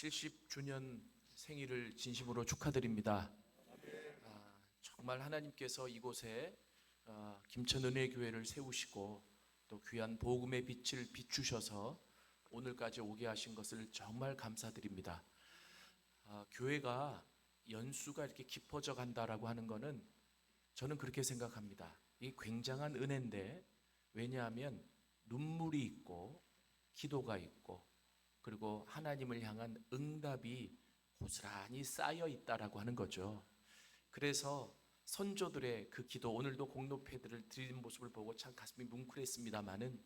70주년 생일을 진심으로 축하드립니다. 정말 하나님께서 이곳에 김천은혜교회를 세우시고 또 귀한 복음의 빛을 비추셔서 오늘까지 오게 하신 것을 정말 감사드립니다. 교회가 연수가 이렇게 깊어져 간다라고 하는 것은 저는 그렇게 생각합니다. 이 굉장한 은혜인데, 왜냐하면 눈물이 있고 기도가 있고 그리고 하나님을 향한 응답이 고스란히 쌓여 있다라고 하는 거죠. 그래서 선조들의 그 기도, 오늘도 공로패들을 드리는 모습을 보고 참 가슴이 뭉클했습니다마는,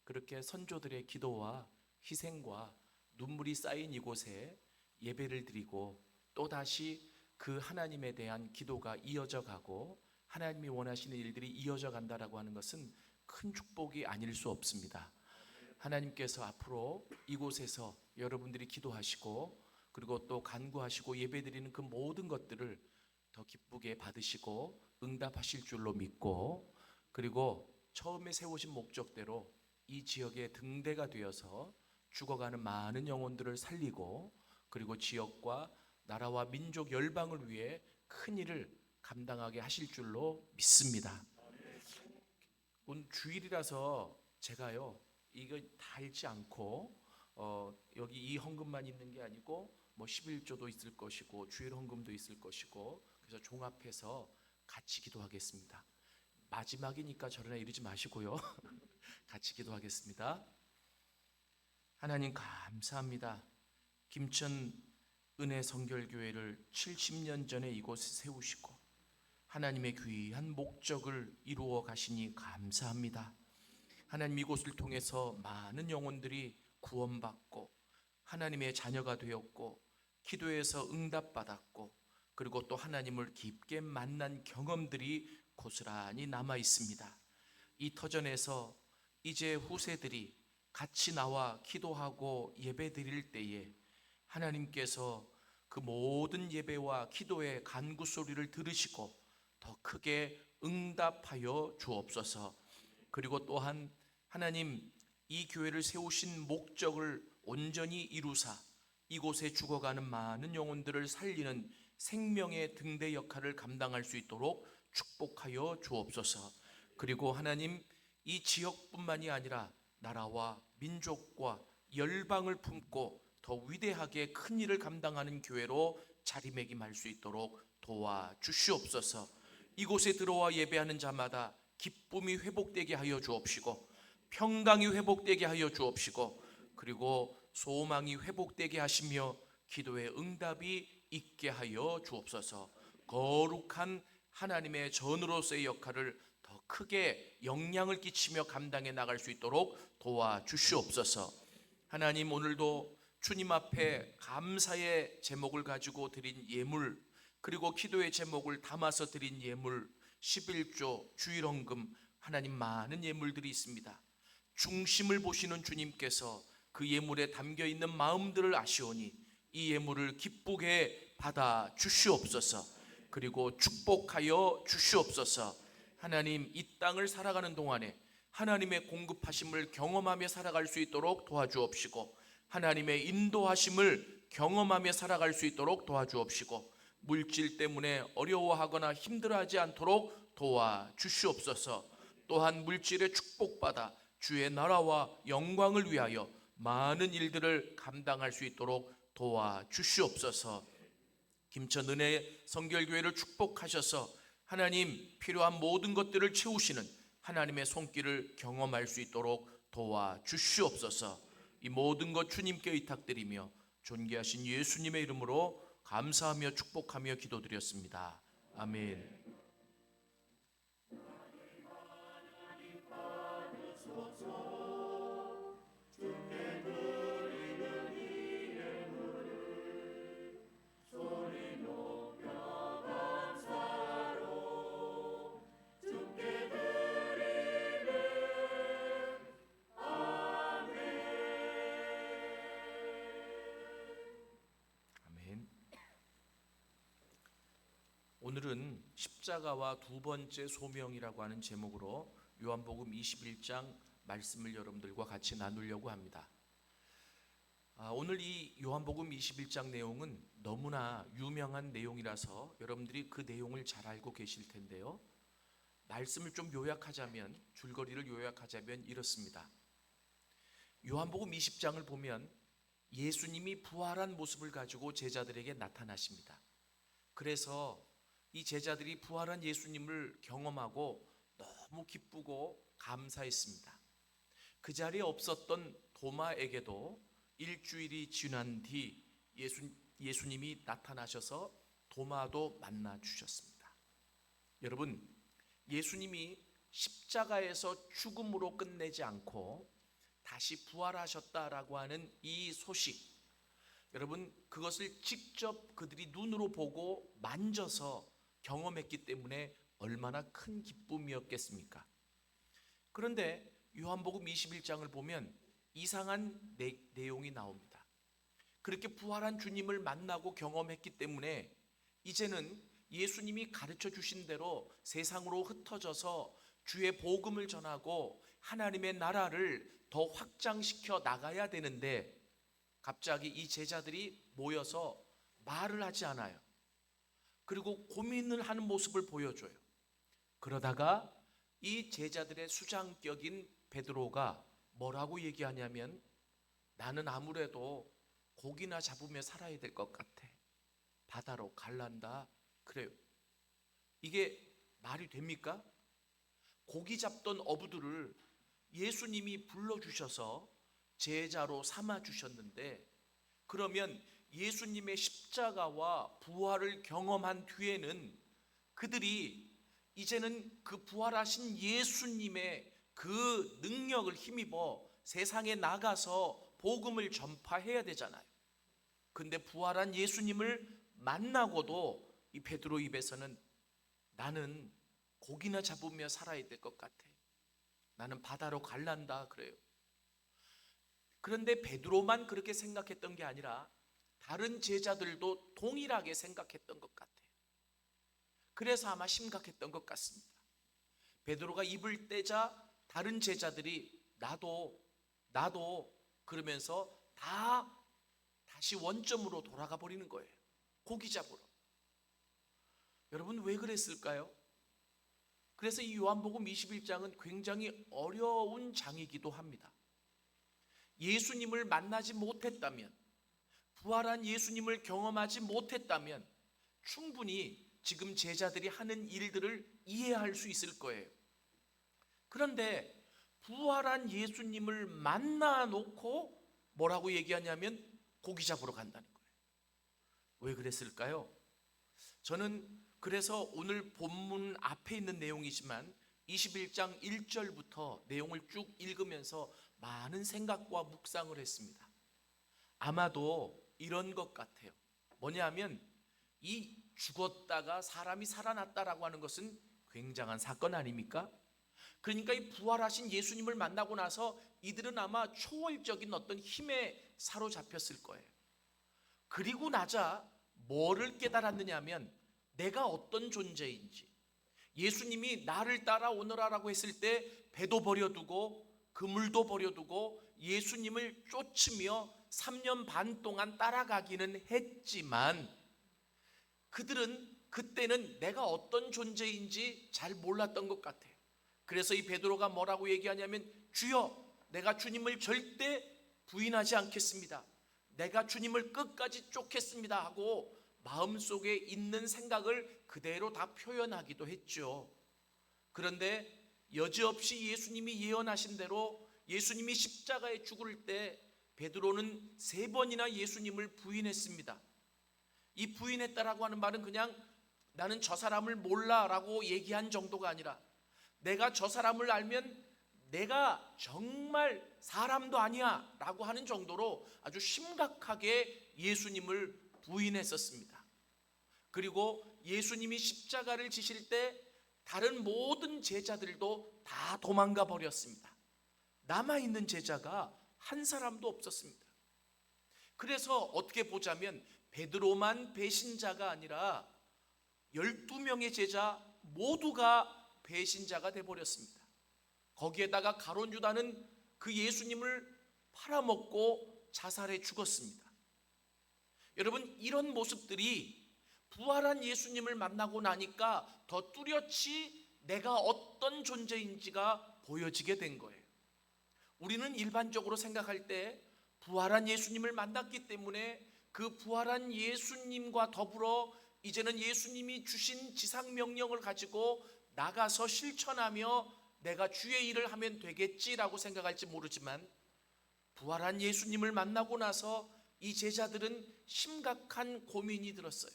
그렇게 선조들의 기도와 희생과 눈물이 쌓인 이곳에 예배를 드리고 또다시 그 하나님에 대한 기도가 이어져 가고 하나님이 원하시는 일들이 이어져 간다라고 하는 것은 큰 축복이 아닐 수 없습니다. 하나님께서 앞으로 이곳에서 여러분들이 기도하시고 그리고 또 간구하시고 예배드리는 그 모든 것들을 더 기쁘게 받으시고 응답하실 줄로 믿고, 그리고 처음에 세우신 목적대로 이 지역의 등대가 되어서 죽어가는 많은 영혼들을 살리고 그리고 지역과 나라와 민족 열방을 위해 큰 일을 감당하게 하실 줄로 믿습니다. 오늘 주일이라서 제가요 이거 다 읽지 않고 여기 이 헌금만 있는 게 아니고 뭐 11조도 있을 것이고 주일 헌금도 있을 것이고, 그래서 종합해서 같이 기도하겠습니다. 마지막이니까 저러나 이러지 마시고요. 같이 기도하겠습니다. 하나님 감사합니다. 김천 은혜 성결교회를 70년 전에 이곳에 세우시고 하나님의 귀한 목적을 이루어 가시니 감사합니다. 하나님, 이곳을 통해서 많은 영혼들이 구원받고 하나님의 자녀가 되었고 기도에서 응답받았고 그리고 또 하나님을 깊게 만난 경험들이 고스란히 남아 있습니다. 이 터전에서 이제 후세들이 같이 나와 기도하고 예배 드릴 때에 하나님께서 그 모든 예배와 기도의 간구 소리를 들으시고 더 크게 응답하여 주옵소서. 그리고 또한 하나님, 이 교회를 세우신 목적을 온전히 이루사 이곳에 죽어가는 많은 영혼들을 살리는 생명의 등대 역할을 감당할 수 있도록 축복하여 주옵소서. 그리고 하나님, 이 지역뿐만이 아니라 나라와 민족과 열방을 품고 더 위대하게 큰 일을 감당하는 교회로 자리매김할 수 있도록 도와주시옵소서. 이곳에 들어와 예배하는 자마다 기쁨이 회복되게 하여 주옵시고 평강이 회복되게 하여 주옵시고 그리고 소망이 회복되게 하시며 기도의 응답이 있게 하여 주옵소서. 거룩한 하나님의 전으로서의 역할을 더 크게 영향을 끼치며 감당해 나갈 수 있도록 도와주시옵소서. 하나님, 오늘도 주님 앞에 감사의 제목을 가지고 드린 예물, 그리고 기도의 제목을 담아서 드린 예물 11조 주일헌금, 하나님 많은 예물들이 있습니다. 중심을 보시는 주님께서 그 예물에 담겨있는 마음들을 아시오니 이 예물을 기쁘게 받아 주시옵소서. 그리고 축복하여 주시옵소서. 하나님, 이 땅을 살아가는 동안에 하나님의 공급하심을 경험하며 살아갈 수 있도록 도와주옵시고 하나님의 인도하심을 경험하며 살아갈 수 있도록 도와주옵시고 물질 때문에 어려워하거나 힘들어하지 않도록 도와주시옵소서. 또한 물질의 축복받아 주의 나라와 영광을 위하여 많은 일들을 감당할 수 있도록 도와주시옵소서. 김천 은혜 성결교회를 축복하셔서 하나님, 필요한 모든 것들을 채우시는 하나님의 손길을 경험할 수 있도록 도와주시옵소서. 이 모든 것 주님께 의탁드리며 존귀하신 예수님의 이름으로 감사하며 축복하며 기도드렸습니다. 아멘. 오늘은 십자가와 두 번째 소명이라고 하는 제목으로 요한복음 21장 말씀을 여러분들과 같이 나누려고 합니다. 오늘 이 요한복음 21장 내용은 너무나 유명한 내용이라서 여러분들이 그 내용을 잘 알고 계실 텐데요. 말씀을 좀 요약하자면, 줄거리를 요약하자면 이렇습니다. 요한복음 20장을 보면 예수님이 부활한 모습을 가지고 제자들에게 나타나십니다. 그래서 이 제자들이 부활한 예수님을 경험하고 너무 기쁘고 감사했습니다. 그 자리에 없었던 도마에게도 일주일이 지난 뒤 예수님이 나타나셔서 도마도 만나 주셨습니다. 여러분, 예수님이 십자가에서 죽음으로 끝내지 않고 다시 부활하셨다라고 하는 이 소식, 여러분, 그것을 직접 그들이 눈으로 보고 만져서 경험했기 때문에 얼마나 큰 기쁨이었겠습니까? 그런데 요한복음 21장을 보면 이상한 내용이 나옵니다. 그렇게 부활한 주님을 만나고 경험했기 때문에 이제는 예수님이 가르쳐 주신 대로 세상으로 흩어져서 주의 복음을 전하고 하나님의 나라를 더 확장시켜 나가야 되는데, 갑자기 이 제자들이 모여서 말을 하지 않아요. 그리고 고민을 하는 모습을 보여줘요. 그러다가 이 제자들의 수장격인 베드로가 뭐라고 얘기하냐면, 나는 아무래도 고기나 잡으며 살아야 될 것 같아. 바다로 갈란다. 그래요. 이게 말이 됩니까? 고기 잡던 어부들을 예수님이 불러주셔서 제자로 삼아주셨는데, 그러면 예수님의 십자가와 부활을 경험한 뒤에는 그들이 이제는 그 부활하신 예수님의 그 능력을 힘입어 세상에 나가서 복음을 전파해야 되잖아요. 근데 부활한 예수님을 만나고도 이 베드로 입에서는 나는 고기나 잡으며 살아야 될 것 같아. 나는 바다로 갈란다. 그래요. 그런데 베드로만 그렇게 생각했던 게 아니라 다른 제자들도 동일하게 생각했던 것 같아요. 그래서 아마 심각했던 것 같습니다. 베드로가 입을 떼자 다른 제자들이 나도 그러면서 다시 원점으로 돌아가 버리는 거예요. 고기 잡으러. 여러분, 왜 그랬을까요? 그래서 이 요한복음 21장은 굉장히 어려운 장이기도 합니다. 예수님을 만나지 못했다면, 부활한 예수님을 경험하지 못했다면 충분히 지금 제자들이 하는 일들을 이해할 수 있을 거예요. 그런데 부활한 예수님을 만나 놓고 뭐라고 얘기하냐면 고기 잡으러 간다는 거예요. 왜 그랬을까요? 저는 그래서 오늘 본문 앞에 있는 내용이지만 21장 1절부터 내용을 쭉 읽으면서 많은 생각과 묵상을 했습니다. 아마도 이런 것 같아요. 뭐냐면 이 죽었다가 사람이 살아났다라고 하는 것은 굉장한 사건 아닙니까? 그러니까 이 부활하신 예수님을 만나고 나서 이들은 아마 초월적인 어떤 힘에 사로잡혔을 거예요. 그리고 나자 뭐를 깨달았느냐 하면 내가 어떤 존재인지, 예수님이 나를 따라오너라라고 했을 때 배도 버려두고 그물도 버려두고 예수님을 쫓으며 3년 반 동안 따라가기는 했지만 그들은 그때는 내가 어떤 존재인지 잘 몰랐던 것 같아요. 그래서 이 베드로가 뭐라고 얘기하냐면 주여, 내가 주님을 절대 부인하지 않겠습니다. 내가 주님을 끝까지 쫓겠습니다 하고 마음속에 있는 생각을 그대로 다 표현하기도 했죠. 그런데 여지없이 예수님이 예언하신 대로 예수님이 십자가에 죽을 때 베드로는 3번이나 예수님을 부인했습니다. 이 부인했다라고 하는 말은 그냥 나는 저 사람을 몰라라고 얘기한 정도가 아니라 내가 저 사람을 알면 내가 정말 사람도 아니야 라고 하는 정도로 아주 심각하게 예수님을 부인했었습니다. 그리고 예수님이 십자가를 지실 때 다른 모든 제자들도 다 도망가 버렸습니다. 남아있는 제자가 한 사람도 없었습니다. 그래서 어떻게 보자면 베드로만 배신자가 아니라 12명의 제자 모두가 배신자가 되어버렸습니다. 거기에다가 가룟 유다는 그 예수님을 팔아먹고 자살해 죽었습니다. 여러분, 이런 모습들이 부활한 예수님을 만나고 나니까 더 뚜렷이 내가 어떤 존재인지가 보여지게 된 거예요. 우리는 일반적으로 생각할 때 부활한 예수님을 만났기 때문에 그 부활한 예수님과 더불어 이제는 예수님이 주신 지상명령을 가지고 나가서 실천하며 내가 주의 일을 하면 되겠지라고 생각할지 모르지만, 부활한 예수님을 만나고 나서 이 제자들은 심각한 고민이 들었어요.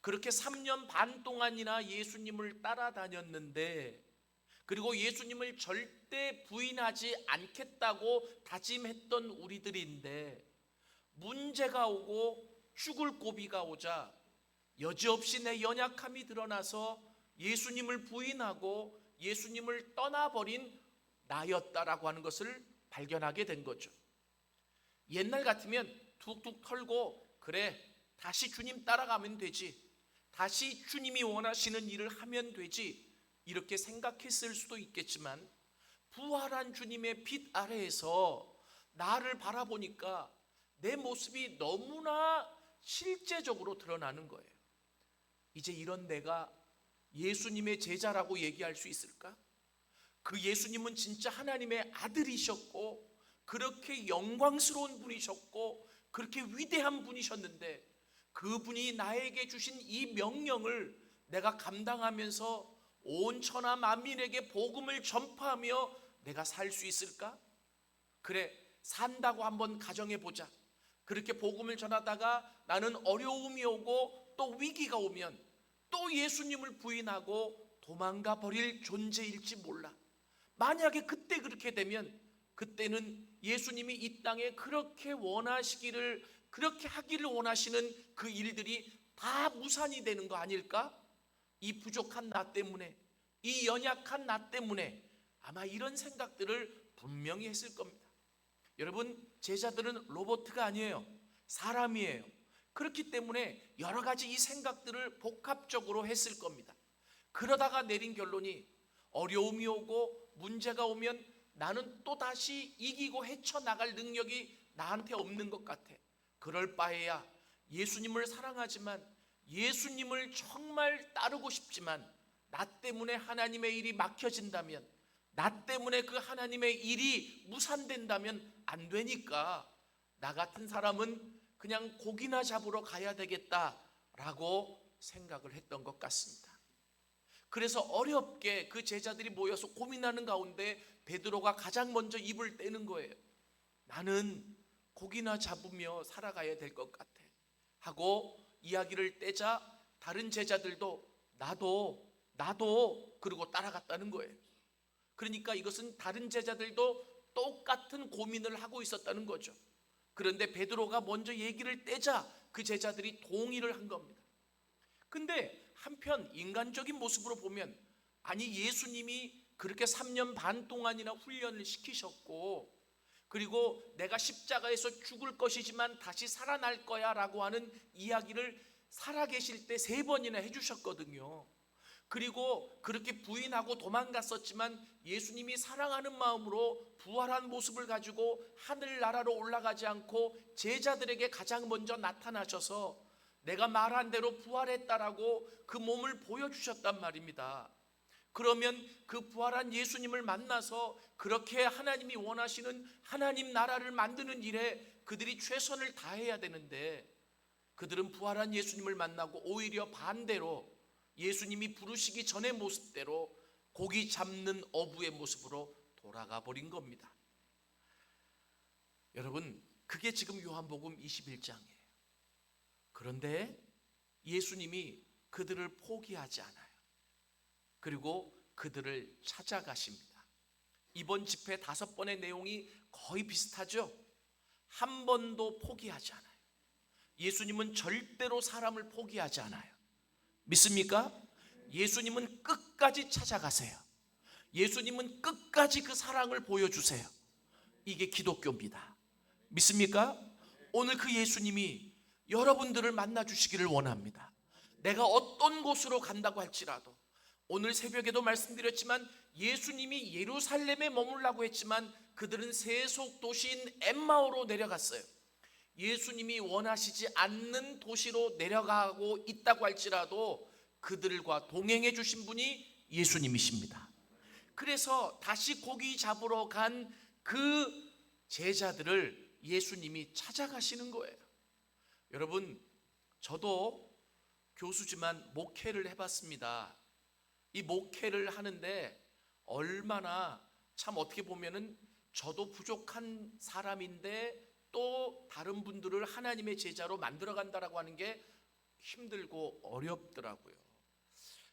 그렇게 3년 반 동안이나 예수님을 따라다녔는데, 그리고 예수님을 절대 부인하지 않겠다고 다짐했던 우리들인데, 문제가 오고 죽을 고비가 오자 여지없이 내 연약함이 드러나서 예수님을 부인하고 예수님을 떠나버린 나였다라고 하는 것을 발견하게 된 거죠. 옛날 같으면 툭툭 털고, 그래, 다시 주님 따라가면 되지, 다시 주님이 원하시는 일을 하면 되지, 이렇게 생각했을 수도 있겠지만, 부활한 주님의 빛 아래에서 나를 바라보니까 내 모습이 너무나 실제적으로 드러나는 거예요. 이제 이런 내가 예수님의 제자라고 얘기할 수 있을까? 그 예수님은 진짜 하나님의 아들이셨고, 그렇게 영광스러운 분이셨고, 그렇게 위대한 분이셨는데, 그분이 나에게 주신 이 명령을 내가 감당하면서 온 천하 만민에게 복음을 전파하며 내가 살 수 있을까? 그래, 산다고 한번 가정해 보자. 그렇게 복음을 전하다가 나는 어려움이 오고 또 위기가 오면 또 예수님을 부인하고 도망가 버릴 존재일지 몰라. 만약에 그때 그렇게 되면, 그때는 예수님이 이 땅에 그렇게 원하시기를, 그렇게 하기를 원하시는 그 일들이 다 무산이 되는 거 아닐까? 이 부족한 나 때문에, 이 연약한 나 때문에 아마 이런 생각들을 분명히 했을 겁니다. 여러분, 제자들은 로봇가 아니에요. 사람이에요. 그렇기 때문에 여러 가지 이 생각들을 복합적으로 했을 겁니다. 그러다가 내린 결론이, 어려움이 오고 문제가 오면 나는 또다시 이기고 헤쳐나갈 능력이 나한테 없는 것 같아. 그럴 바에야 예수님을 사랑하지만, 예수님을 정말 따르고 싶지만, 나 때문에 하나님의 일이 막혀진다면, 나 때문에 그 하나님의 일이 무산된다면 안 되니까 나 같은 사람은 그냥 고기나 잡으러 가야 되겠다라고 생각을 했던 것 같습니다. 그래서 어렵게 그 제자들이 모여서 고민하는 가운데 베드로가 가장 먼저 입을 떼는 거예요. 나는 고기나 잡으며 살아가야 될 것 같아 하고 이야기를 떼자, 다른 제자들도 나도 그러고 따라갔다는 거예요. 그러니까 이것은 다른 제자들도 똑같은 고민을 하고 있었다는 거죠. 그런데 베드로가 먼저 얘기를 떼자 그 제자들이 동의를 한 겁니다. 근데 한편 인간적인 모습으로 보면, 아니, 예수님이 그렇게 3년 반 동안이나 훈련을 시키셨고, 그리고 내가 십자가에서 죽을 것이지만 다시 살아날 거야 라고 하는 이야기를 살아계실 때 3번이나 해주셨거든요. 그리고 그렇게 부인하고 도망갔었지만 예수님이 사랑하는 마음으로 부활한 모습을 가지고 하늘나라로 올라가지 않고 제자들에게 가장 먼저 나타나셔서 내가 말한 대로 부활했다라고 그 몸을 보여주셨단 말입니다. 그러면 그 부활한 예수님을 만나서 그렇게 하나님이 원하시는 하나님 나라를 만드는 일에 그들이 최선을 다해야 되는데, 그들은 부활한 예수님을 만나고 오히려 반대로 예수님이 부르시기 전의 모습대로 고기 잡는 어부의 모습으로 돌아가 버린 겁니다. 여러분, 그게 지금 요한복음 21장이에요. 그런데 예수님이 그들을 포기하지 않아요. 그리고 그들을 찾아가십니다. 이번 집회 5번의 내용이 거의 비슷하죠. 한 번도 포기하지 않아요. 예수님은 절대로 사람을 포기하지 않아요. 믿습니까? 예수님은 끝까지 찾아가세요. 예수님은 끝까지 그 사랑을 보여주세요. 이게 기독교입니다. 믿습니까? 오늘 그 예수님이 여러분들을 만나 주시기를 원합니다. 내가 어떤 곳으로 간다고 할지라도, 오늘 새벽에도 말씀드렸지만 예수님이 예루살렘에 머물라고 했지만 그들은 세속 도시인 엠마오로 내려갔어요. 예수님이 원하시지 않는 도시로 내려가고 있다고 할지라도 그들과 동행해 주신 분이 예수님이십니다. 그래서 다시 고기 잡으러 간 그 제자들을 예수님이 찾아가시는 거예요. 여러분, 저도 교수지만 목회를 해봤습니다. 이 목회를 하는데 얼마나 참 어떻게 보면은 저도 부족한 사람인데 또 다른 분들을 하나님의 제자로 만들어 간다라고 하는 게 힘들고 어렵더라고요.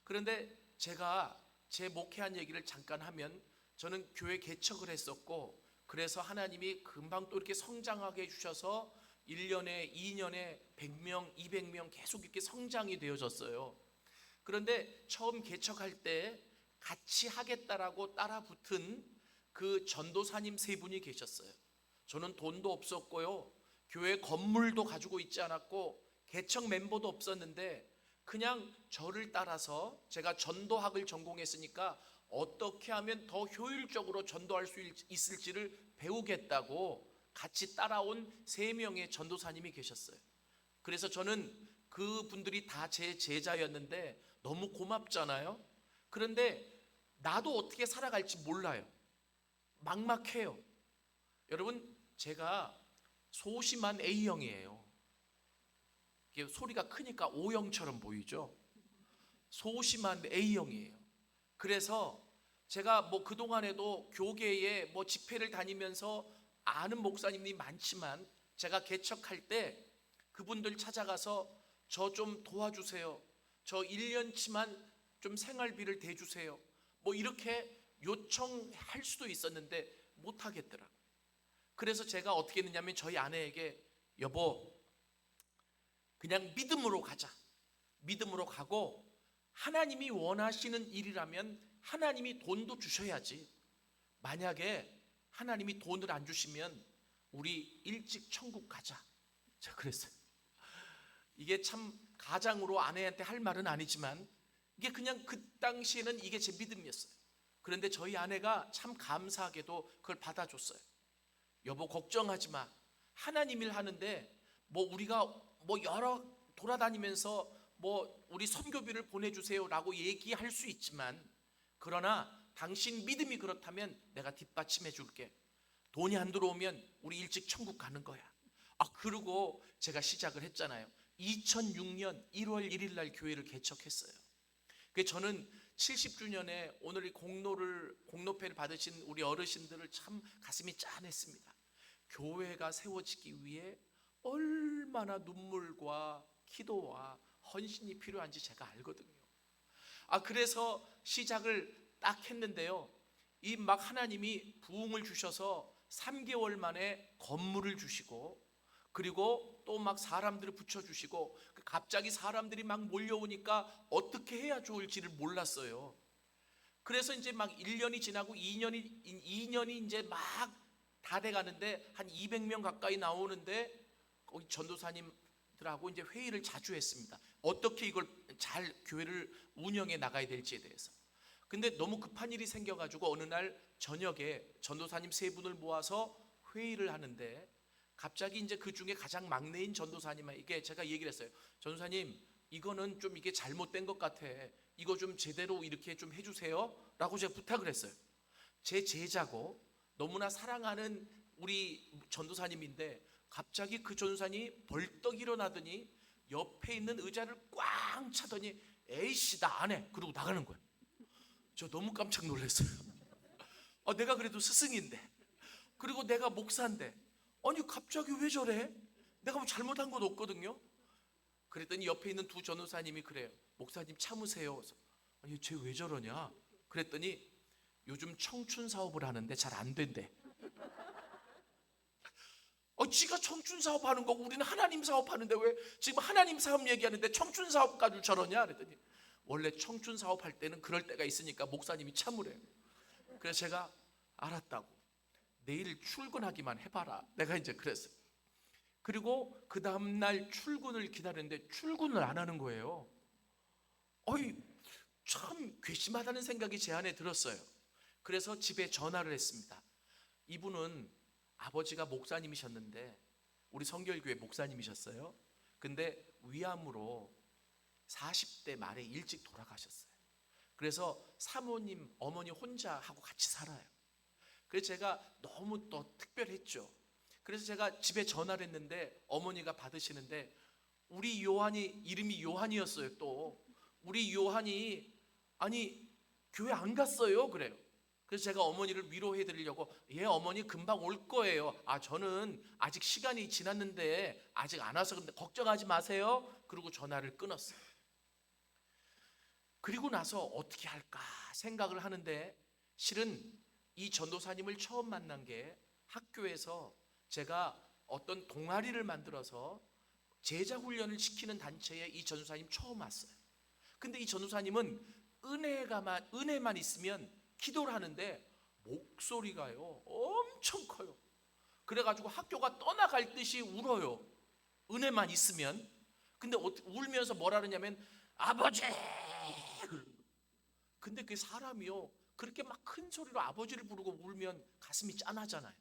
그런데 제가 제 목회한 얘기를 잠깐 하면, 저는 교회 개척을 했었고, 그래서 하나님이 금방 또 이렇게 성장하게 해주셔서 1년에 2년에 100명 200명 계속 이렇게 성장이 되어졌어요. 그런데 처음 개척할 때 같이 하겠다라고 따라 붙은 그 전도사님 세 분이 계셨어요. 저는 돈도 없었고요, 교회 건물도 가지고 있지 않았고, 개척 멤버도 없었는데 그냥 저를 따라서, 제가 전도학을 전공했으니까 어떻게 하면 더 효율적으로 전도할 수 있을지를 배우겠다고 같이 따라온 3명의 전도사님이 계셨어요. 그래서 저는 그분들이 다 제 제자였는데 너무 고맙잖아요. 그런데 나도 어떻게 살아갈지 몰라요. 막막해요. 여러분, 제가 소심한 A형이에요. 이게 소리가 크니까 O형처럼 보이죠. 소심한 A형이에요. 그래서 제가 뭐 그동안에도 교계에 뭐 집회를 다니면서 아는 목사님이 많지만, 제가 개척할 때 그분들 찾아가서 저 좀 도와주세요, 저 1년치만 좀 생활비를 대주세요, 뭐 이렇게 요청할 수도 있었는데 못하겠더라고요. 그래서 제가 어떻게 했느냐면 저희 아내에게, 여보, 그냥 믿음으로 가자. 믿음으로 가고 하나님이 원하시는 일이라면 하나님이 돈도 주셔야지. 만약에 하나님이 돈을 안 주시면 우리 일찍 천국 가자. 제가 그랬어요. 이게 참 가장으로 아내한테 할 말은 아니지만 이게 그냥 그 당시에는 이게 제 믿음이었어요. 그런데 저희 아내가 참 감사하게도 그걸 받아줬어요. 여보, 걱정하지 마. 하나님 일 하는데 뭐 우리가 뭐 여러 돌아다니면서 뭐 우리 선교비를 보내주세요라고 얘기할 수 있지만, 그러나 당신 믿음이 그렇다면 내가 뒷받침해 줄게. 돈이 안 들어오면 우리 일찍 천국 가는 거야. 그리고 제가 시작을 했잖아요. 2006년 1월 1일 날 교회를 개척했어요. 그래서 저는 70주년에 오늘 이 공로패를 받으신 우리 어르신들을 참 가슴이 짠했습니다. 교회가 세워지기 위해 얼마나 눈물과 기도와 헌신이 필요한지 제가 알거든요. 그래서 시작을 딱 했는데요, 이 막 하나님이 부흥을 주셔서 3개월 만에 건물을 주시고, 그리고 또 막 사람들을 붙여주시고, 갑자기 사람들이 막 몰려오니까 어떻게 해야 좋을지를 몰랐어요. 그래서 이제 막 1년이 지나고 2년이 이제 막 다 돼가는데 한 200명 가까이 나오는데, 거기 전도사님들하고 이제 회의를 자주 했습니다. 어떻게 이걸 잘 교회를 운영해 나가야 될지에 대해서. 근데 너무 급한 일이 생겨가지고 어느 날 저녁에 전도사님 3분을 모아서 회의를 하는데, 갑자기 이제 그 중에 가장 막내인 전도사님에게 제가 얘기를 했어요. 전도사님, 이거는 좀 이게 잘못된 것 같아. 이거 좀 제대로 이렇게 좀 해주세요 라고 제가 부탁을 했어요. 제 제자고 너무나 사랑하는 우리 전도사님인데 갑자기 그 전도사님이 벌떡 일어나더니 옆에 있는 의자를 꽝 차더니 에이씨 나 안 해 그러고 나가는 거예요. 저 너무 깜짝 놀랐어요. 내가 그래도 스승인데, 그리고 내가 목사인데, 아니 갑자기 왜 저래? 내가 뭐 잘못한 건 없거든요. 그랬더니 옆에 있는 두 전도사님이 그래요. 목사님 참으세요. 아니 쟤 왜 저러냐? 그랬더니 요즘 청춘 사업을 하는데 잘 안 된대. 지가 청춘 사업하는 거고 우리는 하나님 사업하는데 왜 지금 하나님 사업 얘기하는데 청춘 사업 가지고 저러냐? 그랬더니 원래 청춘 사업할 때는 그럴 때가 있으니까 목사님이 참으래요. 그래서 제가 알았다고, 내일 출근하기만 해봐라, 내가 이제 그랬어요. 그리고 그 다음날 출근을 기다렸는데 출근을 안 하는 거예요. 참 괘씸하다는 생각이 제 안에 들었어요. 그래서 집에 전화를 했습니다. 이분은 아버지가 목사님이셨는데 우리 성결교회 목사님이셨어요. 근데 위암으로 40대 말에 일찍 돌아가셨어요. 그래서 사모님, 어머니 혼자 하고 같이 살아요. 그래서 제가 너무 또 특별했죠. 그래서 제가 집에 전화를 했는데 어머니가 받으시는데 우리 요한이, 이름이 요한이었어요. 또 우리 요한이 아니 교회 안 갔어요 그래요. 그래서 제가 어머니를 위로해 드리려고 예 어머니 금방 올 거예요. 아 저는 아직 시간이 지났는데 아직 안 와서 근데 걱정하지 마세요. 그리고 전화를 끊었어요. 그리고 나서 어떻게 할까 생각을 하는데 실은 이 전도사님을 처음 만난 게 학교에서 제가 어떤 동아리를 만들어서 제자 훈련을 시키는 단체에 이 전도사님 처음 왔어요. 근데 이 전도사님은 은혜만 있으면 기도를 하는데 목소리가요 엄청 커요. 그래가지고 학교가 떠나갈 듯이 울어요. 은혜만 있으면. 근데 울면서 뭐라 그러냐면 아버지. 근데 그 사람이요 그렇게 막 큰 소리로 아버지를 부르고 울면 가슴이 짠하잖아요.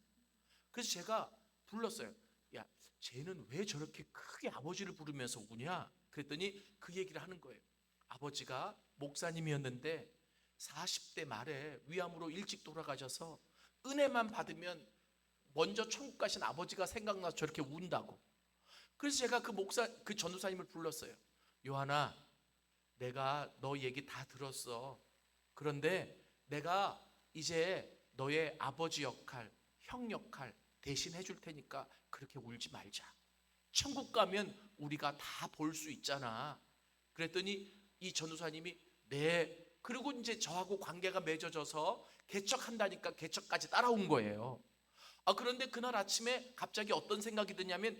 그래서 제가 불렀어요. 야 쟤는 왜 저렇게 크게 아버지를 부르면서 우냐 그랬더니 그 얘기를 하는 거예요. 아버지가 목사님이었는데 40대 말에 위암으로 일찍 돌아가셔서 은혜만 받으면 먼저 천국 가신 아버지가 생각나서 저렇게 운다고. 그래서 제가 그 전도사님을 불렀어요. 요한아 내가 너 얘기 다 들었어. 그런데 내가 이제 너의 아버지 역할, 형 역할 대신 해줄 테니까 그렇게 울지 말자. 천국 가면 우리가 다 볼 수 있잖아. 그랬더니 이 전도사님이 네. 그리고 이제 저하고 관계가 맺어져서 개척한다니까 개척까지 따라온 거예요. 그런데 그날 아침에 갑자기 어떤 생각이 드냐면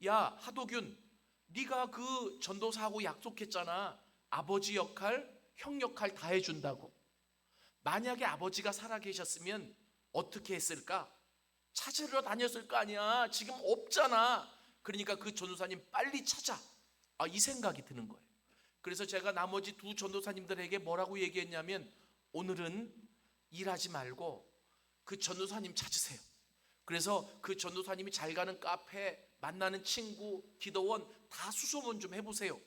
야 하도균 네가 그 전도사하고 약속했잖아. 아버지 역할, 형 역할 다 해준다고. 만약에 아버지가 살아계셨으면 어떻게 했을까? 찾으러 다녔을 거 아니야. 지금 없잖아. 그러니까 그 전도사님 빨리 찾아. 이 생각이 드는 거예요. 그래서 제가 나머지 두 전도사님들에게 뭐라고 얘기했냐면 오늘은 일하지 말고 그 전도사님 찾으세요. 그래서 그 전도사님이 잘 가는 카페, 만나는 친구, 기도원 다 수소문 좀 해보세요.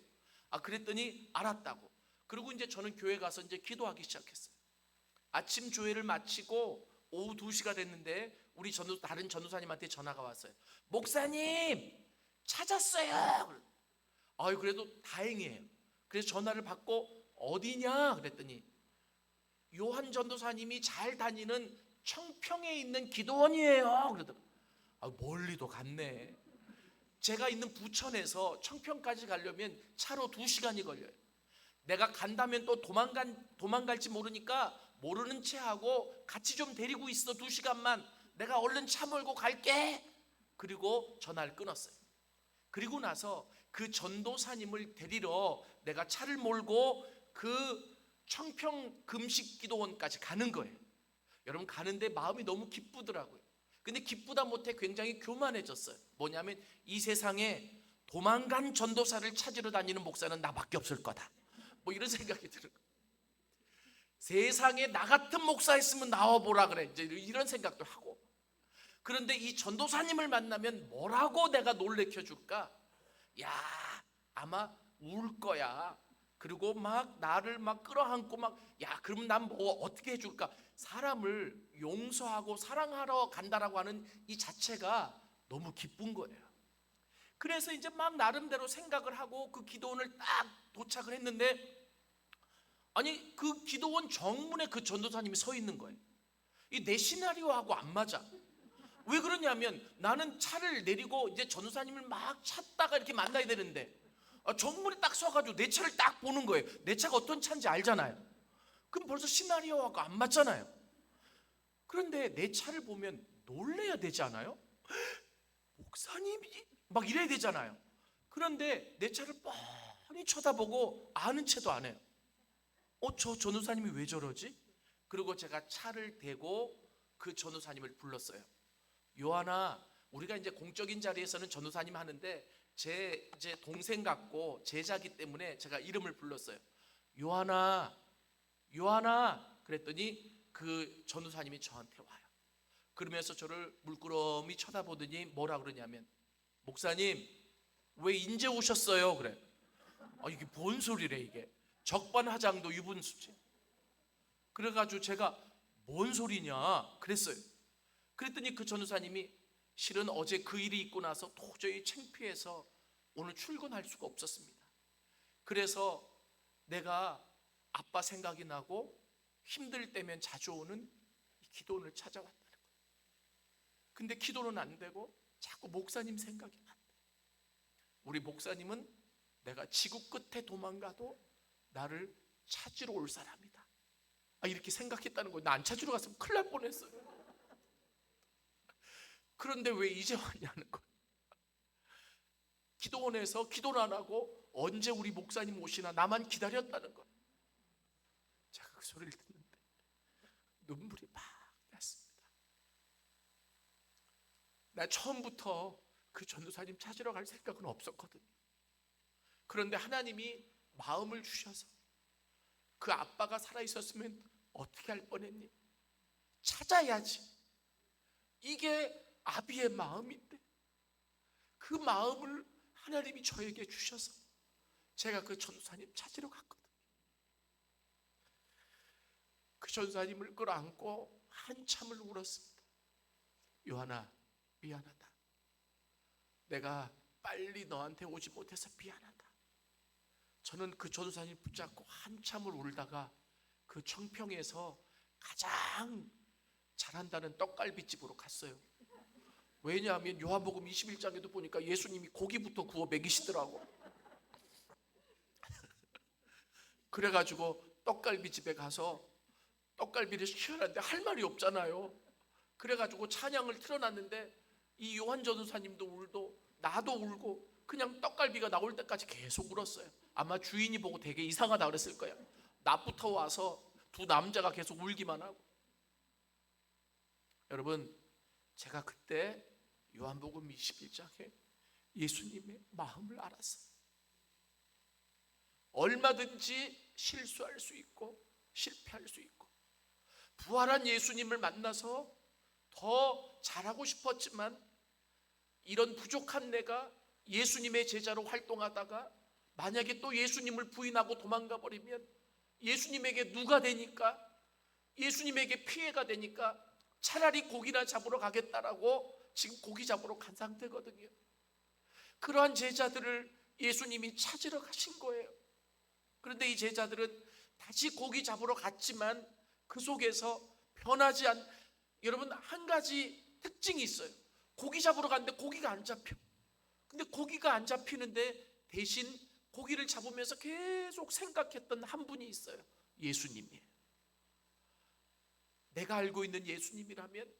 그랬더니 알았다고. 그리고 이제 저는 교회 가서 이제 기도하기 시작했어요. 아침 조회를 마치고 오후 2시가 됐는데 우리 다른 전도사님한테 전화가 왔어요. 목사님 찾았어요. 그래도 다행이에요. 그래서 전화를 받고 어디냐 그랬더니 요한 전도사님이 잘 다니는 청평에 있는 기도원이에요 그러더라고요. 멀리도 갔네. 제가 있는 부천에서 청평까지 가려면 차로 2시간이 걸려요. 내가 간다면 또 도망갈지 모르니까 모르는 채 하고 같이 좀 데리고 있어 2시간만. 내가 얼른 차 몰고 갈게. 그리고 전화를 끊었어요. 그리고 나서 그 전도사님을 데리러 내가 차를 몰고 그 청평 금식기도원까지 가는 거예요. 여러분 가는데 마음이 너무 기쁘더라고요. 근데 기쁘다 못해 굉장히 교만해졌어요. 뭐냐면 이 세상에 도망간 전도사를 찾으러 다니는 목사는 나밖에 없을 거다. 뭐 이런 생각이 들어요. 세상에 나 같은 목사 있으면 나와보라 그래. 이제 이런 생각도 하고. 그런데 이 전도사님을 만나면 뭐라고 내가 놀래켜 줄까? 야 아마 울 거야. 그리고 막 나를 막 끌어안고 그러면 난 뭐 어떻게 해줄까? 사람을 용서하고 사랑하러 간다라고 하는 이 자체가 너무 기쁜 거예요. 그래서 이제 막 나름대로 생각을 하고 그 기도원을 딱 도착을 했는데 그 기도원 정문에 그 전도사님이 서 있는 거예요. 이 내 시나리오하고 안 맞아. 왜 그러냐면 나는 차를 내리고 이제 전도사님을 막 찾다가 이렇게 만나야 되는데 정문에 딱 서가지고 내 차를 딱 보는 거예요. 내 차가 어떤 차인지 알잖아요. 그럼 벌써 시나리오하고 안 맞잖아요. 그런데 내 차를 보면 놀래야 되지 않아요? 목사님이 막 이래야 되잖아요. 그런데 내 차를 뻔히 쳐다보고 아는 체도 안 해요. 저 전도사님이 왜 저러지? 그리고 제가 차를 대고 그 전도사님을 불렀어요. 요한아, 우리가 이제 공적인 자리에서는 전도사님 하는데 제 이제 동생 같고 제자기 때문에 제가 이름을 불렀어요. 요한아, 요한아, 그랬더니 그 전도사님이 저한테 와요. 그러면서 저를 물끄러미 쳐다보더니 뭐라 그러냐면, 목사님 왜 인제 오셨어요? 그래. 이게 뭔 소리래 이게. 적반하장도 유분수지. 그래가지고 제가 뭔 소리냐 그랬어요. 그랬더니 그 전도사님이 실은 어제 그 일이 있고 나서 도저히 창피해서 오늘 출근할 수가 없었습니다. 그래서 내가 아빠 생각이 나고 힘들 때면 자주 오는 이 기도원을 찾아왔다는 거예요. 근데 기도는 안 되고 자꾸 목사님 생각이 난다. 우리 목사님은 내가 지구 끝에 도망가도 나를 찾으러 올 사람이다. 이렇게 생각했다는 거예요. 나 안 찾으러 갔으면 큰일 날 뻔했어요. 그런데 왜 이제 왔냐는 거예요. 기도원에서 기도를 안 하고 언제 우리 목사님 오시나 나만 기다렸다는 거예요. 제가 그 소리를 듣는데 눈물이 막 났습니다. 나 처음부터 그 전도사님 찾으러 갈 생각은 없었거든요. 그런데 하나님이 마음을 주셔서 그 아빠가 살아있었으면 어떻게 할 뻔했니? 찾아야지. 이게 아비의 마음인데 그 마음을 하나님이 저에게 주셔서 제가 그 전도사님 찾으러 갔거든요. 그 전도사님을 끌어안고 한참을 울었습니다. 요한아, 미안하다. 내가 빨리 너한테 오지 못해서 미안하다. 저는 그 전도사님 붙잡고 한참을 울다가 그 청평에서 가장 잘한다는 떡갈비집으로 갔어요. 왜냐하면 요한복음 21장에도 보니까 예수님이 고기부터 구워 먹이시더라고. 그래가지고 떡갈비집에 가서 떡갈비를 시켜놨는데 할 말이 없잖아요. 그래가지고 찬양을 틀어놨는데 이 요한 전도사님도 울고 나도 울고 그냥 떡갈비가 나올 때까지 계속 울었어요. 아마 주인이 보고 되게 이상하다 그랬을 거야. 낮부터 와서 두 남자가 계속 울기만 하고. 여러분, 제가 그때 요한복음 21장에 예수님의 마음을 알았어요. 얼마든지 실수할 수 있고 실패할 수 있고 부활한 예수님을 만나서 더 잘하고 싶었지만 이런 부족한 내가 예수님의 제자로 활동하다가 만약에 또 예수님을 부인하고 도망가 버리면 예수님에게 누가 되니까, 예수님에게 피해가 되니까 차라리 고기나 잡으러 가겠다라고 지금 고기 잡으러 간 상태거든요. 그러한 제자들을 예수님이 찾으러 가신 거예요. 그런데 이 제자들은 다시 고기 잡으러 갔지만 그 속에서 변하지 않. 여러분, 한 가지 특징이 있어요. 고기 잡으러 갔는데 고기가 안 잡혀. 근데 고기가 안 잡히는데 대신 고기를 잡으면서 계속 생각했던 한 분이 있어요. 예수님이에요. 내가 알고 있는 예수님이라면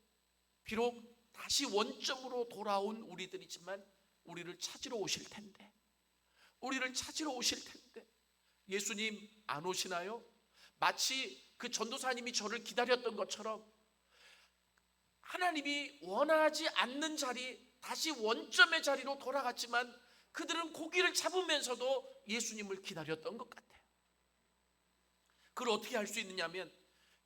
비록 다시 원점으로 돌아온 우리들이지만 우리를 찾으러 오실 텐데, 우리를 찾으러 오실 텐데 예수님 안 오시나요? 마치 그 전도사님이 저를 기다렸던 것처럼 하나님이 원하지 않는 자리, 다시 원점의 자리로 돌아갔지만 그들은 고기를 잡으면서도 예수님을 기다렸던 것 같아요. 그걸 어떻게 알 수 있느냐면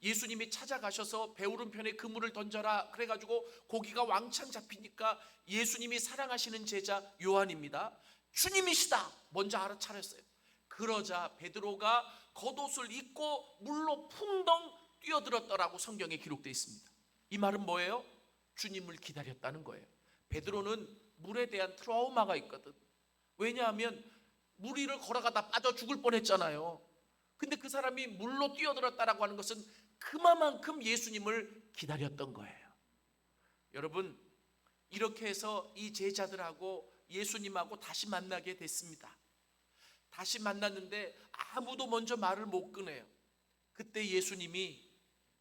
예수님이 찾아가셔서 배오른편에 그물을 던져라 그래가지고 고기가 왕창 잡히니까 예수님이 사랑하시는 제자 요한입니다. 주님이시다 먼저 알아차렸어요. 그러자 베드로가 겉옷을 입고 물로 풍덩 뛰어들었더라고 성경에 기록되어 있습니다. 이 말은 뭐예요? 주님을 기다렸다는 거예요. 베드로는 물에 대한 트라우마가 있거든. 왜냐하면 물 위를 걸어가다 빠져 죽을 뻔했잖아요. 근데 그 사람이 물로 뛰어들었다라고 하는 것은 그만큼 예수님을 기다렸던 거예요. 여러분, 이렇게 해서 이 제자들하고 예수님하고 다시 만나게 됐습니다. 다시 만났는데 아무도 먼저 말을 못 꺼내요. 그때 예수님이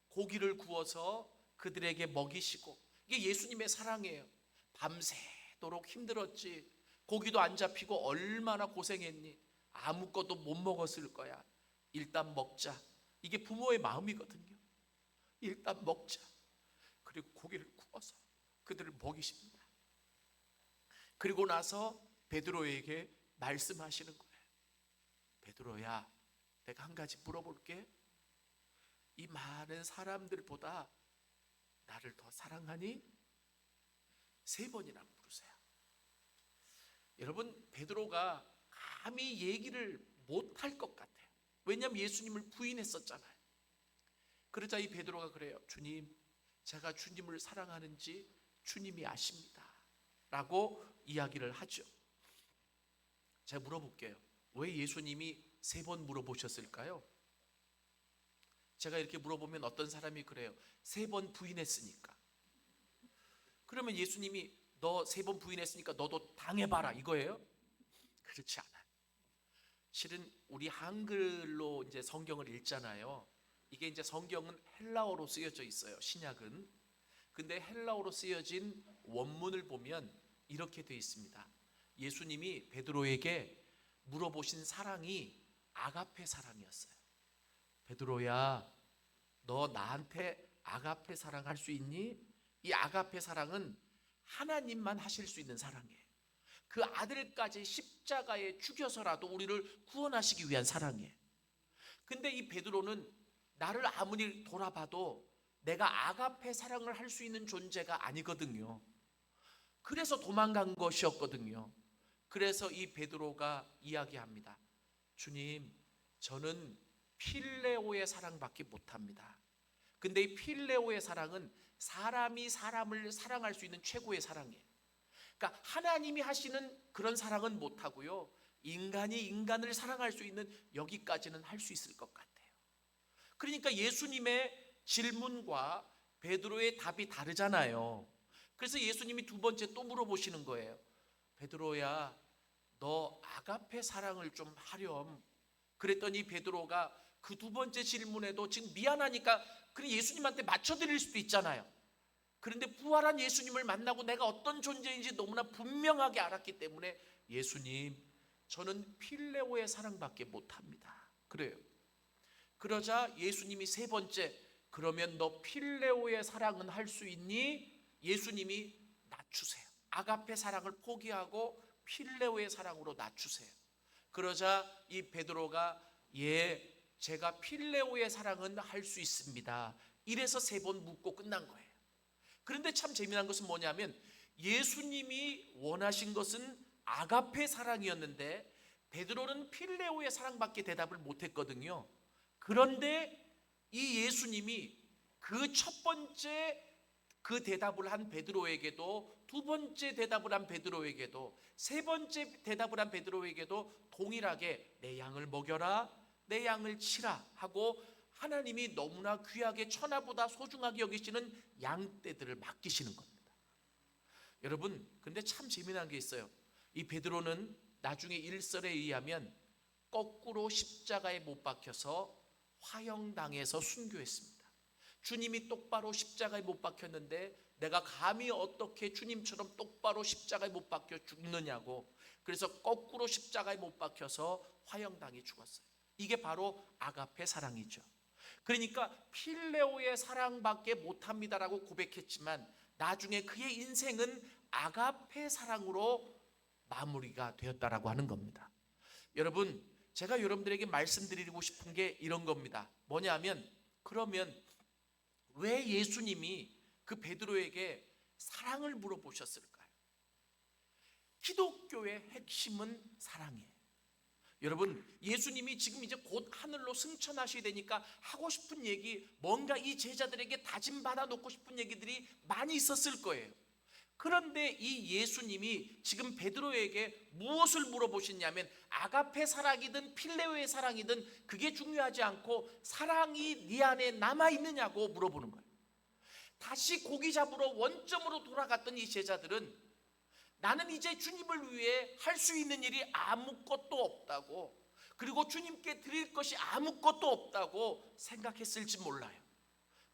고기를 구워서 그들에게 먹이시고, 이게 예수님의 사랑이에요. 밤새도록 힘들었지. 고기도 안 잡히고 얼마나 고생했니? 아무것도 못 먹었을 거야. 일단 먹자. 이게 부모의 마음이거든요. 일단 먹자. 그리고 고기를 구워서 그들을 먹이십니다. 그리고 나서 베드로에게 말씀하시는 거예요. 베드로야, 내가 한 가지 물어볼게. 이 많은 사람들보다 나를 더 사랑하니? 3번이나 물으세요. 여러분, 베드로가 감히 얘기를 못할 것 같아요. 왜냐하면 예수님을 부인했었잖아요. 그러자 이 베드로가 그래요. 주님, 제가 주님을 사랑하는지 주님이 아십니다 라고 이야기를 하죠. 제가 물어볼게요. 왜 예수님이 3번 물어보셨을까요? 제가 이렇게 물어보면 어떤 사람이 그래요. 3번 부인했으니까. 그러면 예수님이 너 3번 부인했으니까 너도 당해봐라 이거예요? 그렇지 않아요. 실은 우리 한글로 이제 성경을 읽잖아요. 이게 이제 성경은 헬라어로 쓰여져 있어요. 신약은. 근데 헬라어로 쓰여진 원문을 보면 이렇게 되어 있습니다. 예수님이 베드로에게 물어보신 사랑이 아가페 사랑이었어요. 베드로야, 너 나한테 아가페 사랑할 수 있니? 이 아가페 사랑은 하나님만 하실 수 있는 사랑이에요. 그 아들까지 십자가에 죽여서라도 우리를 구원하시기 위한 사랑이에요. 근데 이 베드로는 나를 아무리 돌아봐도 내가 아가페 사랑을 할 수 있는 존재가 아니거든요. 그래서 도망간 것이었거든요. 그래서 이 베드로가 이야기합니다. 주님, 저는 필레오의 사랑밖에 못합니다. 근데 이 필레오의 사랑은 사람이 사람을 사랑할 수 있는 최고의 사랑이에요. 그러니까 하나님이 하시는 그런 사랑은 못하고요, 인간이 인간을 사랑할 수 있는 여기까지는 할 수 있을 것 같아요. 그러니까 예수님의 질문과 베드로의 답이 다르잖아요. 그래서 예수님이 2번째 또 물어보시는 거예요. 베드로야, 너 아가페 사랑을 좀 하렴. 그랬더니 베드로가 그 2번째 질문에도 지금 미안하니까 그래 예수님한테 맞춰드릴 수도 있잖아요. 그런데 부활한 예수님을 만나고 내가 어떤 존재인지 너무나 분명하게 알았기 때문에 예수님, 저는 필레오의 사랑밖에 못합니다. 그래요. 그러자 예수님이 3번째, 그러면 너 필레오의 사랑은 할 수 있니? 예수님이 낮추세요. 아가페 사랑을 포기하고 필레오의 사랑으로 낮추세요. 그러자 이 베드로가 예, 제가 필레오의 사랑은 할 수 있습니다. 이래서 3번 묻고 끝난 거예요. 그런데 참 재미난 것은 뭐냐면 예수님이 원하신 것은 아가페 사랑이었는데 베드로는 필레오의 사랑밖에 대답을 못했거든요. 그런데 이 예수님이 그 첫 번째 그 대답을 한 베드로에게도, 2번째 대답을 한 베드로에게도, 3번째 대답을 한 베드로에게도 동일하게 내 양을 먹여라, 내 양을 치라 하고 하나님이 너무나 귀하게 천하보다 소중하게 여기시는 양떼들을 맡기시는 겁니다. 여러분, 근데 참 재미난 게 있어요. 이 베드로는 나중에 일설에 의하면 거꾸로 십자가에 못 박혀서 화형당해서 순교했습니다. 주님이 똑바로 십자가에 못 박혔는데 내가 감히 어떻게 주님처럼 똑바로 십자가에 못 박혀 죽느냐고, 그래서 거꾸로 십자가에 못 박혀서 화형당해 죽었어요. 이게 바로 아가페 사랑이죠. 그러니까 필레오의 사랑밖에 못합니다라고 고백했지만 나중에 그의 인생은 아가페 사랑으로 마무리가 되었다라고 하는 겁니다. 여러분, 제가 여러분들에게 말씀드리고 싶은 게 이런 겁니다. 뭐냐면, 그러면 왜 예수님이 그 베드로에게 사랑을 물어보셨을까요? 기독교의 핵심은 사랑이에요. 여러분, 예수님이 지금 이제 곧 하늘로 승천하셔야 되니까 하고 싶은 얘기, 뭔가 이 제자들에게 다짐받아 놓고 싶은 얘기들이 많이 있었을 거예요. 그런데 이 예수님이 지금 베드로에게 무엇을 물어보셨냐면 아가페 사랑이든 필레오의 사랑이든 그게 중요하지 않고 사랑이 네 안에 남아있느냐고 물어보는 거예요. 다시 고기 잡으러 원점으로 돌아갔던 이 제자들은 나는 이제 주님을 위해 할 수 있는 일이 아무것도 없다고, 그리고 주님께 드릴 것이 아무것도 없다고 생각했을지 몰라요.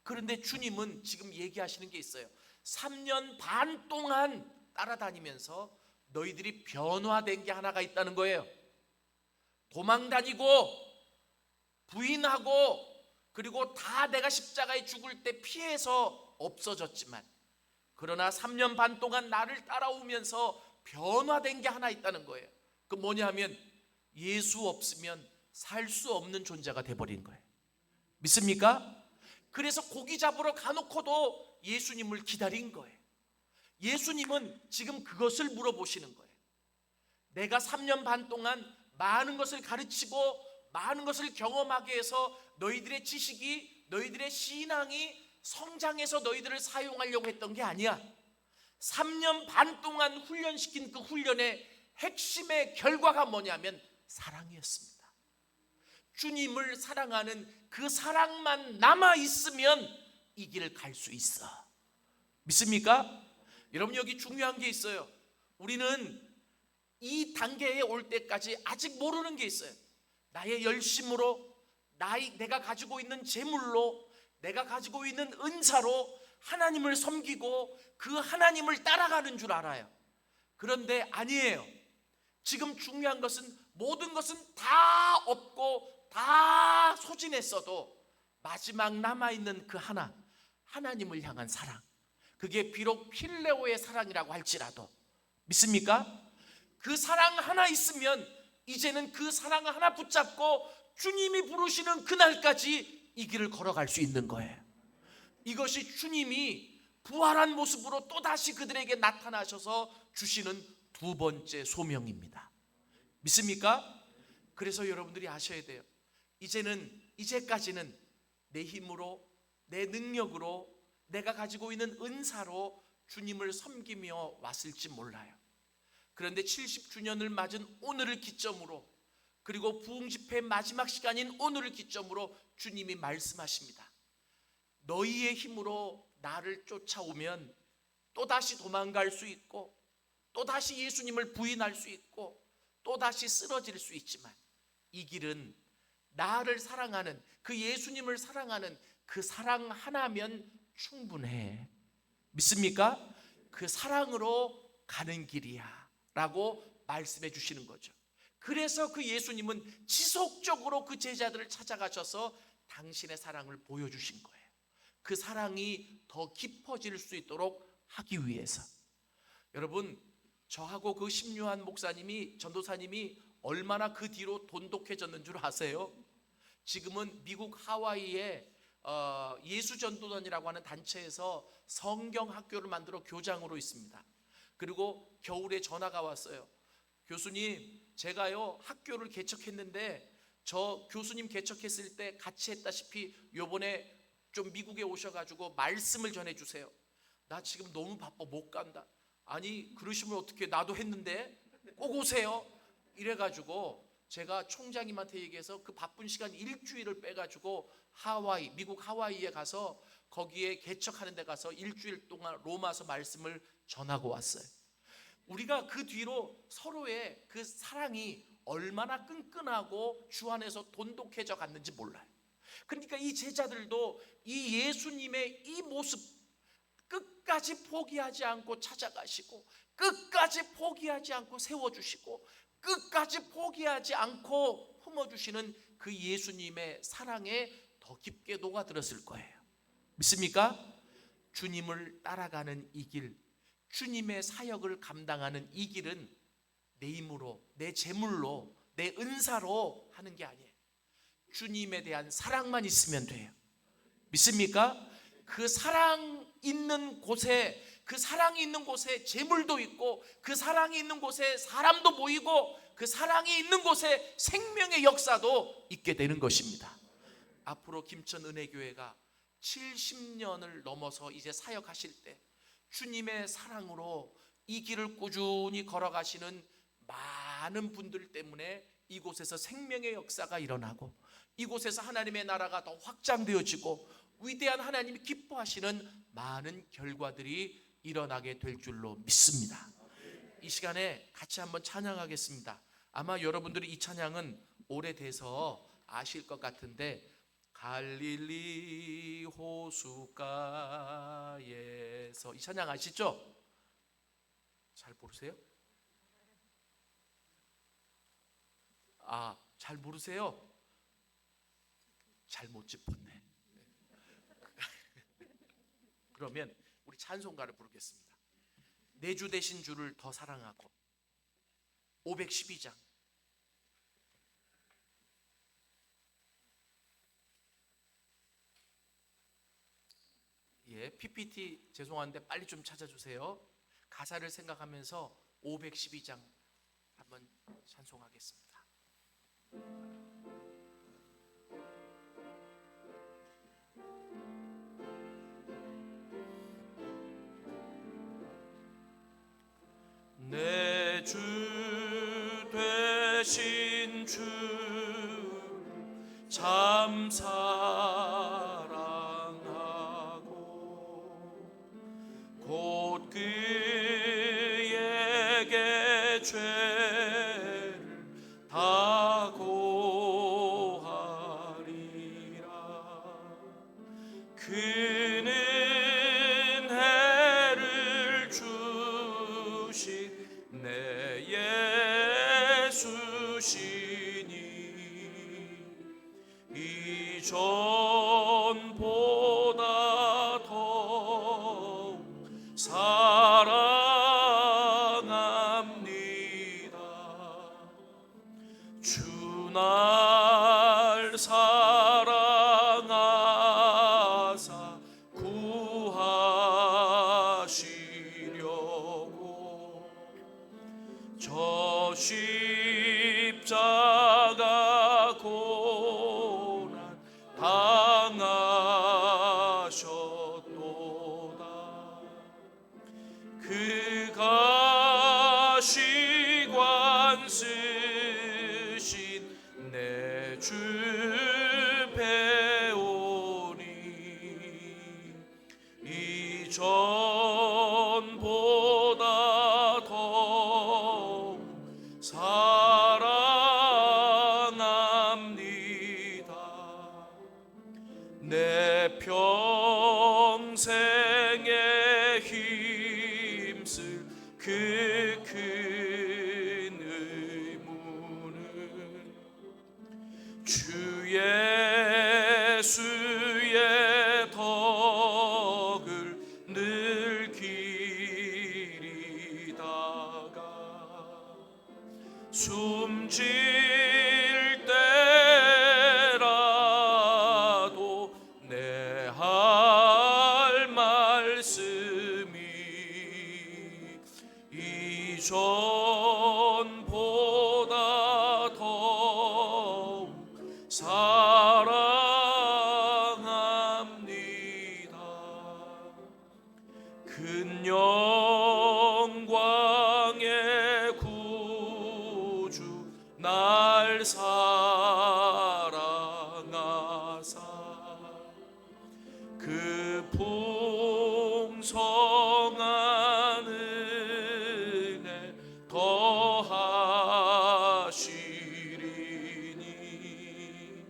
그런데 주님은 지금 얘기하시는 게 있어요. 3년 반 동안 따라다니면서 너희들이 변화된 게 하나가 있다는 거예요. 도망다니고 부인하고 그리고 다 내가 십자가에 죽을 때 피해서 없어졌지만, 그러나 3년 반 동안 나를 따라오면서 변화된 게 하나 있다는 거예요. 그 뭐냐면 예수 없으면 살 수 없는 존재가 돼버린 거예요. 믿습니까? 그래서 고기 잡으러 가놓고도 예수님을 기다린 거예요. 예수님은 지금 그것을 물어보시는 거예요. 내가 3년 반 동안 많은 것을 가르치고 많은 것을 경험하게 해서 너희들의 지식이, 너희들의 신앙이 성장해서 너희들을 사용하려고 했던 게 아니야. 3년 반 동안 훈련시킨 그 훈련의 핵심의 결과가 뭐냐면 사랑이었습니다. 주님을 사랑하는 그 사랑만 남아있으면 이 길을 갈 수 있어. 믿습니까? 여러분, 여기 중요한 게 있어요. 우리는 이 단계에 올 때까지 아직 모르는 게 있어요. 나의 열심으로, 내가 가지고 있는 재물로, 내가 가지고 있는 은사로 하나님을 섬기고 그 하나님을 따라가는 줄 알아요. 그런데 아니에요. 지금 중요한 것은 모든 것은 다 얻고 다 소진했어도 마지막 남아있는 그 하나님을 향한 사랑, 그게 비록 필레오의 사랑이라고 할지라도, 믿습니까? 그 사랑 하나 있으면 이제는 그 사랑 하나 붙잡고 주님이 부르시는 그날까지 이 길을 걸어갈 수 있는 거예요. 이것이 주님이 부활한 모습으로 또다시 그들에게 나타나셔서 주시는 두 번째 소명입니다. 믿습니까? 그래서 여러분들이 아셔야 돼요. 이제까지는 내 힘으로, 내 능력으로, 내가 가지고 있는 은사로 주님을 섬기며 왔을지 몰라요. 그런데 70주년을 맞은 오늘을 기점으로, 그리고 부흥집회 마지막 시간인 오늘을 기점으로 주님이 말씀하십니다. 너희의 힘으로 나를 쫓아오면 또다시 도망갈 수 있고, 또다시 예수님을 부인할 수 있고, 또다시 쓰러질 수 있지만 이 길은 나를 사랑하는, 그 예수님을 사랑하는 그 사랑 하나면 충분해. 믿습니까? 그 사랑으로 가는 길이야 라고 말씀해 주시는 거죠. 그래서 그 예수님은 지속적으로 그 제자들을 찾아가셔서 당신의 사랑을 보여주신 거예요. 그 사랑이 더 깊어질 수 있도록 하기 위해서. 여러분, 저하고 그 심유한 목사님이, 전도사님이 얼마나 그 뒤로 돈독해졌는 줄 아세요? 지금은 미국 하와이에 예수전도단이라고 하는 단체에서 성경학교를 만들어 교장으로 있습니다. 그리고 겨울에 전화가 왔어요. 교수님, 제가요 학교를 개척했는데 저 교수님 개척했을 때 같이 했다시피 요번에 좀 미국에 오셔가지고 말씀을 전해주세요. 나 지금 너무 바빠 못 간다. 아니, 그러시면 어떻게, 나도 했는데 꼭 오세요. 이래가지고 제가 총장님한테 얘기해서 그 바쁜 시간 일주일을 빼가지고 미국 하와이에 가서 거기에 개척하는 데 가서 일주일 동안 로마서 말씀을 전하고 왔어요. 우리가 그 뒤로 서로의 그 사랑이 얼마나 끈끈하고 주 안에서 돈독해져 갔는지 몰라요. 그러니까 이 제자들도 이 예수님의 이 모습 끝까지 포기하지 않고 찾아가시고, 끝까지 포기하지 않고 세워주시고, 끝까지 포기하지 않고 품어주시는 그 예수님의 사랑에 더 깊게 녹아들었을 거예요. 믿습니까? 주님을 따라가는 이 길, 주님의 사역을 감당하는 이 길은 내 힘으로, 내 재물로, 내 은사로 하는 게 아니에요. 주님에 대한 사랑만 있으면 돼요. 믿습니까? 그 사랑 있는 곳에, 그 사랑이 있는 곳에 재물도 있고, 그 사랑이 있는 곳에 사람도 모이고, 그 사랑이 있는 곳에 생명의 역사도 있게 되는 것입니다. 앞으로 김천은혜교회가 70년을 넘어서 이제 사역하실 때 주님의 사랑으로 이 길을 꾸준히 걸어가시는 많은 분들 때문에 이곳에서 생명의 역사가 일어나고, 이곳에서 하나님의 나라가 더 확장되어지고, 위대한 하나님이 기뻐하시는 많은 결과들이 일어나게 될 줄로 믿습니다. 이 시간에 같이 한번 찬양하겠습니다. 아마 여러분들이 이 찬양은 오래돼서 아실 것 같은데, 갈릴리 호숫가에서, 이 찬양 아시죠? 잘 모르세요? 잘 모르세요? 잘못 짚었네. 그러면 우리 찬송가를 부르겠습니다. 내 주 되신 주를 더 사랑하고. 512장. PPT 죄송한데 빨리 좀 찾아주세요. 가사를 생각하면서 512장 한번 찬송하겠습니다. 내 주 되신 주 참 사랑하고 곧 그에게 죄를 다 고하리라. 그는 해를 주신 내 예수시니 이전보다 더욱 사랑합니다. 주 날 사랑하사 구하시려고 저 십자가 고난 당하셨도다. 그가 시관 쓰신 내 주 배우니 이전보다 더욱 사랑합니다. 내 평생에 힘쓸 그 큰 의무는 주 예수의 덕을 늘 기리다가 숨질 때라도 내 할 말씀이 이전보다 더욱 사랑합니다. 큰 영광의 구주 날 사랑하사 그 풍성한 은혜 더하시리니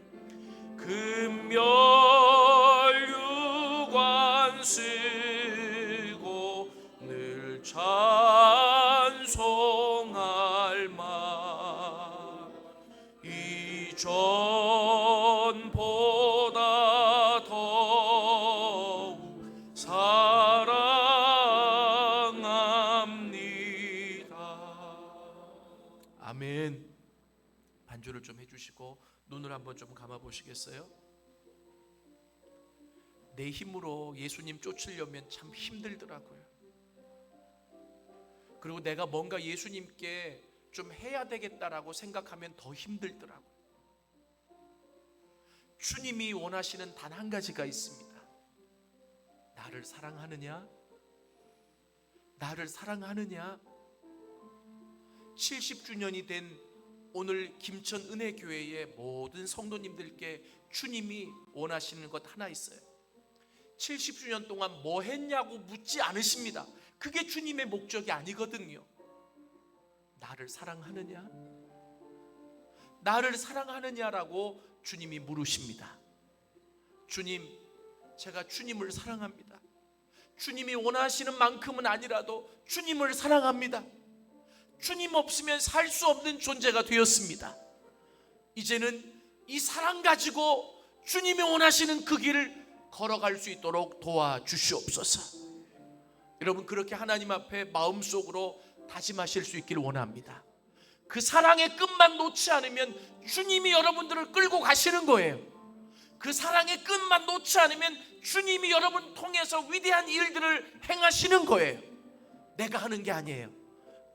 금멸유관 쓰고 늘 찬송할 만 이전보다 더욱 사랑합니다. 아멘. 반주를 좀 해주시고 눈을 한번 좀 감아 보시겠어요? 내 힘으로 예수님 쫓으려면 참 힘들더라고요. 그리고 내가 뭔가 예수님께 좀 해야 되겠다라고 생각하면 더 힘들더라고요. 주님이 원하시는 단 한 가지가 있습니다. 나를 사랑하느냐? 나를 사랑하느냐? 70주년이 된 오늘 김천 은혜교회의 모든 성도님들께 주님이 원하시는 것 하나 있어요. 70주년 동안 뭐 했냐고 묻지 않으십니다. 그게 주님의 목적이 아니거든요. 나를 사랑하느냐? 나를 사랑하느냐라고 주님이 물으십니다. 주님, 제가 주님을 사랑합니다. 주님이 원하시는 만큼은 아니라도 주님을 사랑합니다. 주님 없으면 살 수 없는 존재가 되었습니다. 이제는 이 사랑 가지고 주님이 원하시는 그 길을 걸어갈 수 있도록 도와주시옵소서. 여러분, 그렇게 하나님 앞에 마음속으로 다짐하실 수 있기를 원합니다. 그 사랑의 끝만 놓지 않으면 주님이 여러분들을 끌고 가시는 거예요. 그 사랑의 끈만 놓지 않으면 주님이 여러분 통해서 위대한 일들을 행하시는 거예요. 내가 하는 게 아니에요.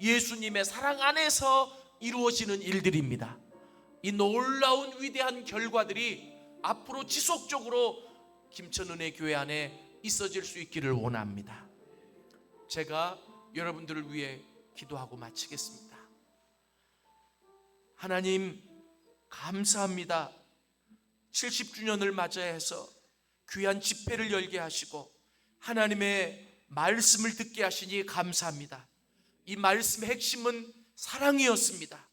예수님의 사랑 안에서 이루어지는 일들입니다. 이 놀라운 위대한 결과들이 앞으로 지속적으로 김천은혜교회 안에 있어질 수 있기를 원합니다. 제가 여러분들을 위해 기도하고 마치겠습니다. 하나님 감사합니다. 70주년을 맞이해서 귀한 집회를 열게 하시고 하나님의 말씀을 듣게 하시니 감사합니다. 이 말씀의 핵심은 사랑이었습니다.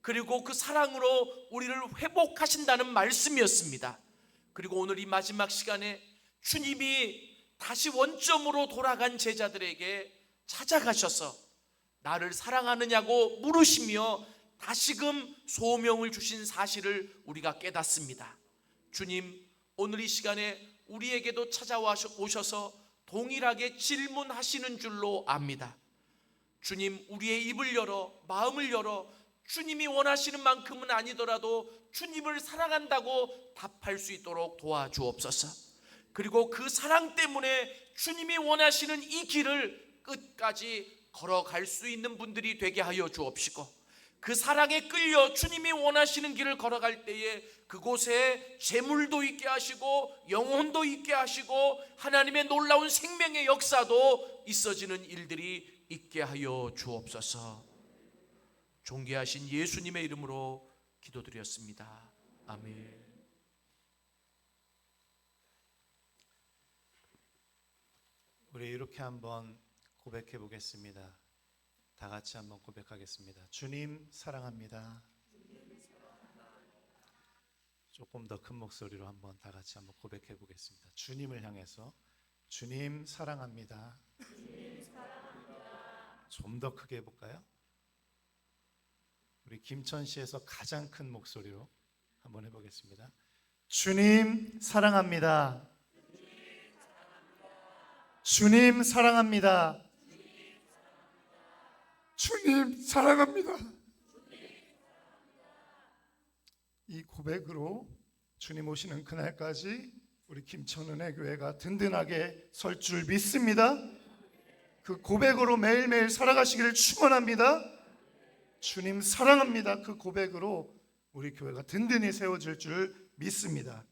그리고 그 사랑으로 우리를 회복하신다는 말씀이었습니다. 그리고 오늘 이 마지막 시간에 주님이 다시 원점으로 돌아간 제자들에게 찾아가셔서 나를 사랑하느냐고 물으시며 다시금 소명을 주신 사실을 우리가 깨닫습니다. 주님, 오늘 이 시간에 우리에게도 찾아오셔서 동일하게 질문하시는 줄로 압니다. 주님, 우리의 입을 열어 마음을 열어 주님이 원하시는 만큼은 아니더라도 주님을 사랑한다고 답할 수 있도록 도와주옵소서. 그리고 그 사랑 때문에 주님이 원하시는 이 길을 끝까지 걸어갈 수 있는 분들이 되게 하여 주옵시고, 그 사랑에 끌려 주님이 원하시는 길을 걸어갈 때에 그곳에 재물도 있게 하시고 영혼도 있게 하시고 하나님의 놀라운 생명의 역사도 있어지는 일들이 있게 하여 주옵소서. 존귀하신 예수님의 이름으로 기도드렸습니다. 아멘. 우리 이렇게 한번 고백해 보겠습니다. 다 같이 한번 고백하겠습니다. 주님 사랑합니다. 조금 더 큰 목소리로 한번 다 같이 한번 고백해 보겠습니다. 주님을 향해서 주님 사랑합니다. 좀 더 크게 해볼까요? 우리 김천시에서 가장 큰 목소리로 한번 해보겠습니다. 주님 사랑합니다. 주님 사랑합니다. 주님 사랑합니다. 이 고백으로 주님 오시는 그날까지 우리 김천은혜 교회가 든든하게 설 줄 믿습니다. 그 고백으로 매일매일 살아가시기를 축원합니다. 주님 사랑합니다. 그 고백으로 우리 교회가 든든히 세워질 줄 믿습니다.